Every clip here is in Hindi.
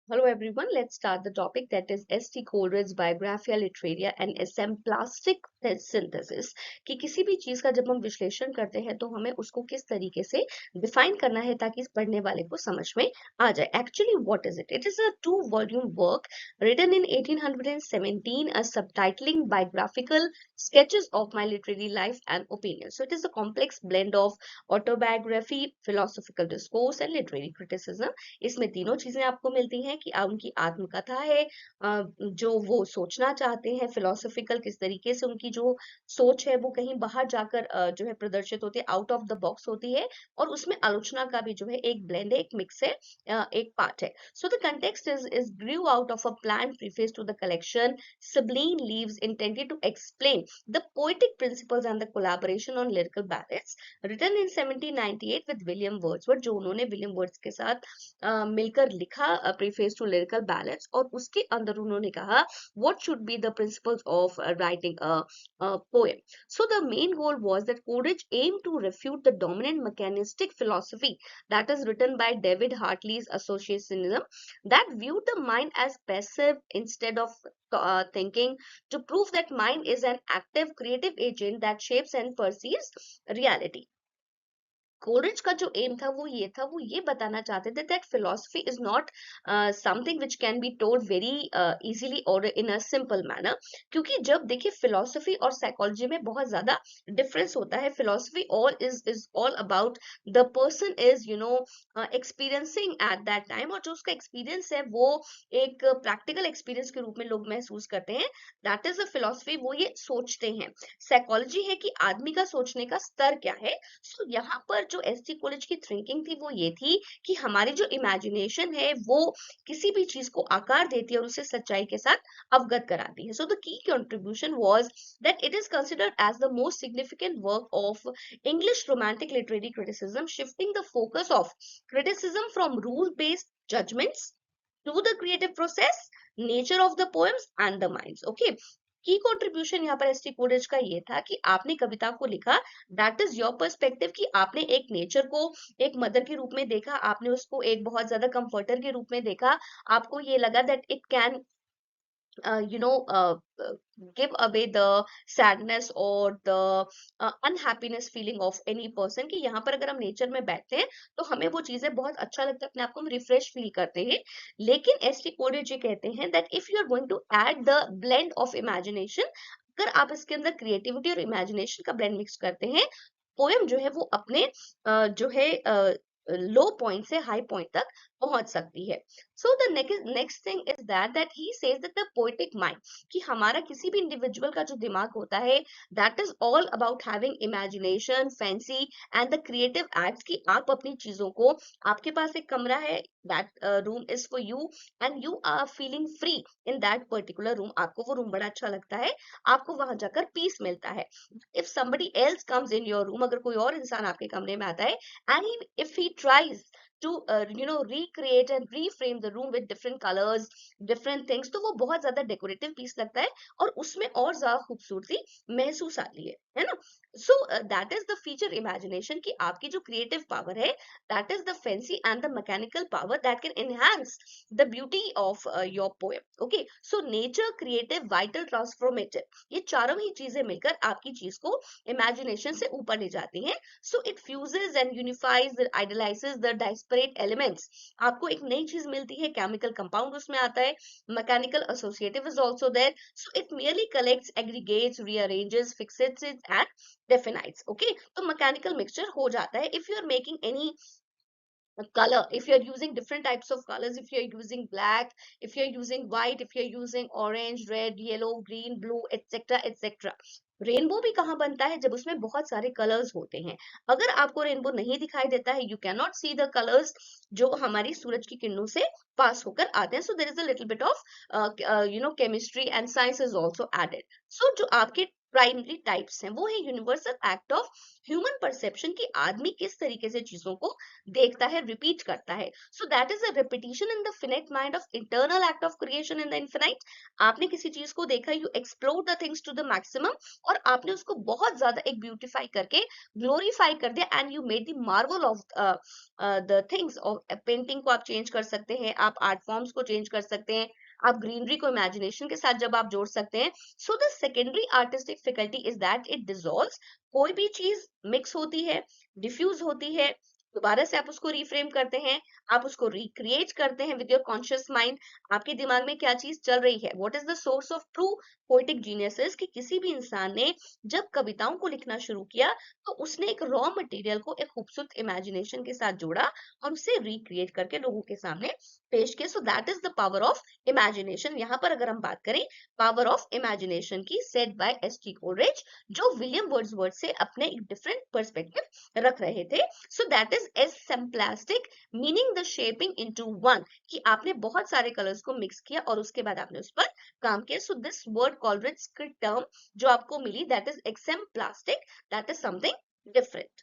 Hello everyone, let's start the topic that is S.T. Coleridge's Biographia Literaria and exemplastic synthesis कि किसी भी चीज का जब हम विश्लेषण करते हैं तो हमें उसको किस तरीके से डिफाइन करना है ताकि इस पढ़ने वाले को समझ में आ जाए. Actually, what is it? It is a two-volume work written in 1817, a subtitling biographical sketches of my literary life and opinions. So it is a complex blend of autobiography, philosophical discourse and literary criticism. इसमें तीनों चीजें आपको मिलती हैं कि उनकी आत्मकथा है, जो वो सोचना चाहते हैं, फिलोसॉफिकल किस तरीके से उनकी जो सोच है वो कहीं बाहर जाकर जो है प्रदर्शित होती है, आउट ऑफ द बॉक्स होती है, और उसमें आलोचना का भी जो है एक ब्लेंड है, एक मिक्स है, एक पार्ट है. So the context is grew out of a plan preface to the collection Sibylline Leaves intended to explain the poetic principles and the collaboration on lyrical ballads written in 1798 with William Wordsworth, जो उन्होंने विलियम वर्ड्स के साथ मिलकर लिखा प्रीफेस टू लिरिकल बैलेंस, और उसके अंदर उन्होंने कहा what should be the principles of writing a poem. So the main goal was that Coleridge aimed to refute the dominant mechanistic philosophy that is written by David Hartley's associationism that viewed the mind as passive instead of thinking, to prove that mind is an active creative agent that shapes and perceives reality. Coleridge का जो एम था वो ये था, वो ये बताना चाहते थे that philosophy is not something which can be told very easily और इन अ सिंपल मैनर. क्योंकि जब देखिए फिलोसफी और साइकोलॉजी में बहुत ज्यादा डिफरेंस होता है. Philosophy all is all about the person is experiencing at that time, और जो उसका एक्सपीरियंस है वो एक प्रैक्टिकल एक्सपीरियंस के रूप में लोग महसूस करते हैं. दैट इज अ फिलोसफी, वो ये सोचते हैं. साइकोलॉजी है कि आदमी का सोचने का स्तर क्या है. सो यहाँ पर जो एसटी कॉलेज की थिंकिंग थी वो ये थी कि हमारी जो इमेजिनेशन है वो किसी भी चीज को आकार देती है और उसे सच्चाई के साथ अवगत कराती है. So the key contribution was that it is considered as the most significant work of English romantic literary criticism, shifting the focus of criticism from rule-based judgments to the creative process, nature of the poems and the minds. Okay. की कंट्रीब्यूशन यहाँ पर एसटी कोलेज का ये था कि आपने कविता को लिखा, दैट इज योर पर्सपेक्टिव, कि आपने एक नेचर को एक मदर के रूप में देखा, आपने उसको एक बहुत ज्यादा कंफर्टर के रूप में देखा, आपको ये लगा that it can give away the sadness or the unhappiness feeling of any person, कि यहाँ पर अगर हम नेचर में बैठते हैं तो हमें वो चीजें बहुत अच्छा लगता है, अपने आप को हम रिफ्रेश फील करते हैं. लेकिन एस टी कोलेज जी कहते हैं that if you are going to add the blend of imagination, अगर आप इसके अंदर क्रिएटिविटी और इमेजिनेशन का ब्लेंड मिक्स करते हैं, पोएम जो है वो अपने जो है लो पॉइंट से हाई पॉइंट तक पहुंच सकती है. So the next thing is that he says that the poetic mind, कि हमारा किसी भी इंडिविजुअल का जो दिमाग होता है that is all about having imagination, fancy and the creative act, कि आप अपनी चीजों को, आपके पास एक कमरा है, that room is for you and you are feeling free in that particular room, आपको वो रूम बड़ा अच्छा लगता है, आपको वहां जाकर पीस मिलता है. If somebody else comes in your room, अगर कोई और इंसान आपके कमरे में आता है and if he tries to recreate and reframe the room with different colors, different things, तो वो बहुत ज्यादा डेकोरेटिव पीस लगता है और उसमें और ज्यादा खूबसूरती महसूस आती है ना. सो that is the feature imagination, कि आपकी जो क्रिएटिव पावर है that is the fancy and the mechanical power that can enhance the beauty of your poem. Okay. So nature, creative, vital, transformative, ये चारों ही चीजें मिलकर आपकी चीज को इमेजिनेशन से ऊपर ले जाती हैं. So it fuses and unifies, idealises the disparate elements. आपको एक नई चीज मिलती है, केमिकल कंपाउंड उसमें आता है, mechanical associative is also there. So it merely collects, aggregates, rearranges, fixates it and definites. Okay, तो मैकेनिकल मिक्सचर हो जाता है. If you are making any color, if you're using different types of colors, if you're using black, if you're using white, if you're using orange, red, yellow, green, blue, etc etc. Rainbow भी कहाँ बनता है? जब उसमें बहुत सारे कलर्स होते हैं. अगर आपको रेनबो नहीं दिखाई देता है, you can not see the colours जो हमारी सूरज की किरणों से पास होकर आते हैं. So there is a little bit of chemistry and science is also added. So जो आपके प्राइमरी टाइप्स हैं, वो है universal act of human perception की आदमी किस तरीके से चीजों को देखता है, रिपीट करता है। So that is a repetition in the finite mind of internal act of creation in the infinite. आपने किसी चीज को देखा, you explore the things to the maximum, और आपने उसको बहुत ज्यादा एक ब्यूटिफाई करके ग्लोरीफाई कर दिया, and you made the Marvel of the things. Of painting को आप चेंज कर सकते हैं, आप आर्ट फॉर्म्स को चेंज कर सकते हैं, आप ग्रीनरी को इमेजिनेशन के साथ जब आप जोड़ सकते हैं। So the secondary artistic faculty is that it dissolves. कोई भी चीज मिक्स होती है, डिफ्यूज होती है, दोबारा से आप उसको रिफ्रेम करते हैं, आप उसको रिक्रिएट करते हैं विद योर कॉन्शियस माइंड। आपके दिमाग में क्या चीज चल रही है, what is the source of true poetic geniuses, कि किसी भी इंसान ने जब कविताओं को लिखना शुरू किया तो उसने एक रॉ मटेरियल को एक खूबसूरत इमेजिनेशन के साथ जोड़ा और उसे रिक्रिएट करके लोगों के सामने पेश किया। So that is the power of imagination. यहाँ पर अगर हम बात करें पावर ऑफ इमेजिनेशन की, सेड बाय एस.टी. कोलरिज, जो विलियम वर्ड्सवर्थ से अपने एक डिफरेंट पर्सपेक्टिव रख रहे थे। So that is esemplastic, meaning the shaping into one, कि आपने बहुत सारे कलर्स को मिक्स किया और उसके बाद आपने उस पर काम किया। सो दिस वर्ड कोलरिज की टर्म जो आपको मिली, that is esemplastic, that is something different.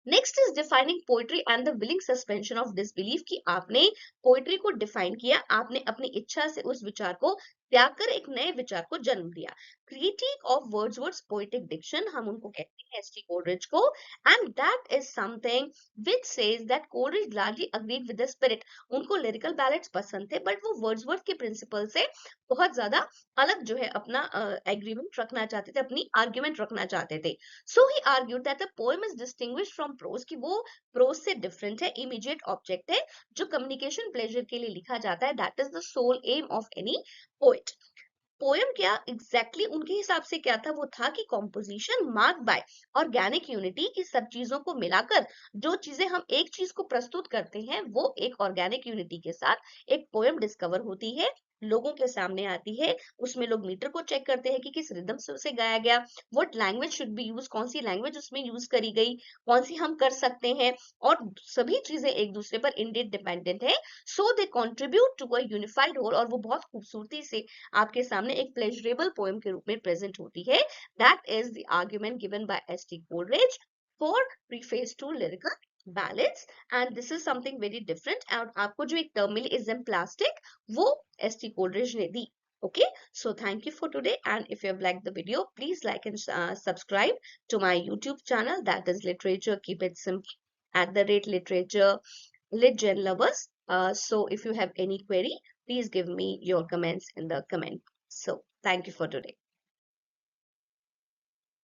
Next is defining poetry and the willing suspension of disbelief, कि आपने पोइट्री को डिफाइन किया, आपने अपनी इच्छा से उस विचार को त्याग कर एक नए विचार को जन्म दिया। क्रिटिक ऑफ वर्ड्सवर्थ्स पोएटिक डिक्शन, हम उनको कहते हैं एस.टी. कोलरिज को, and that is something which says that Coleridge largely agreed with the spirit. उनको लिरिकल बैलेट्स पसंद थे, बट वो वर्ड्सवर्थ के प्रिंसिपल से बहुत ज्यादा अलग जो है अपना एग्रीमेंट रखना चाहते थे, अपनी आर्ग्यूमेंट रखना चाहते थे। So he argued that the poem is distinguished from prose, कि वो प्रोज से डिफरेंट है, इमीडिएट ऑब्जेक्ट है जो कम्युनिकेशन प्लेजर के लिए लिखा जाता है, that is the sole aim of any poet. Poem क्या एग्जैक्टली उनके हिसाब से क्या था, वो था कि composition mark by organic unity, की सब चीजों को मिलाकर जो चीजें हम एक चीज को प्रस्तुत करते हैं वो एक ऑर्गेनिक यूनिटी के साथ एक पोएम डिस्कवर होती है, लोगों के सामने आती है। उसमें लोग मीटर को चेक करते हैं कि किस रिदम से उसे गाया गया, what language should be use, कौन सी लैंग्वेज उसमें यूज करी गई, कौन सी हम कर सकते हैं, और सभी चीजें एक दूसरे पर इंडेड डिपेंडेंट है। So they contribute to a unified whole, और वो बहुत खूबसूरती से आपके सामने एक प्लेजरेबल पोएम के रूप में प्रेजेंट होती है। That is the argument given by S T. Coleridge for preface to lyrical ballads, and this is something very different। और आपको जो एक टर्म मिली एग्जाम्प्लास्टिक, वो एस.टी. कोलरिज ने दी। Okay, so thank you for today, and if you have liked the video, please like and subscribe to my YouTube channel, that is Literature Keep It Simple @literature lit gen lovers. So if you have any query, please give me your comments in the comment. So thank you for today.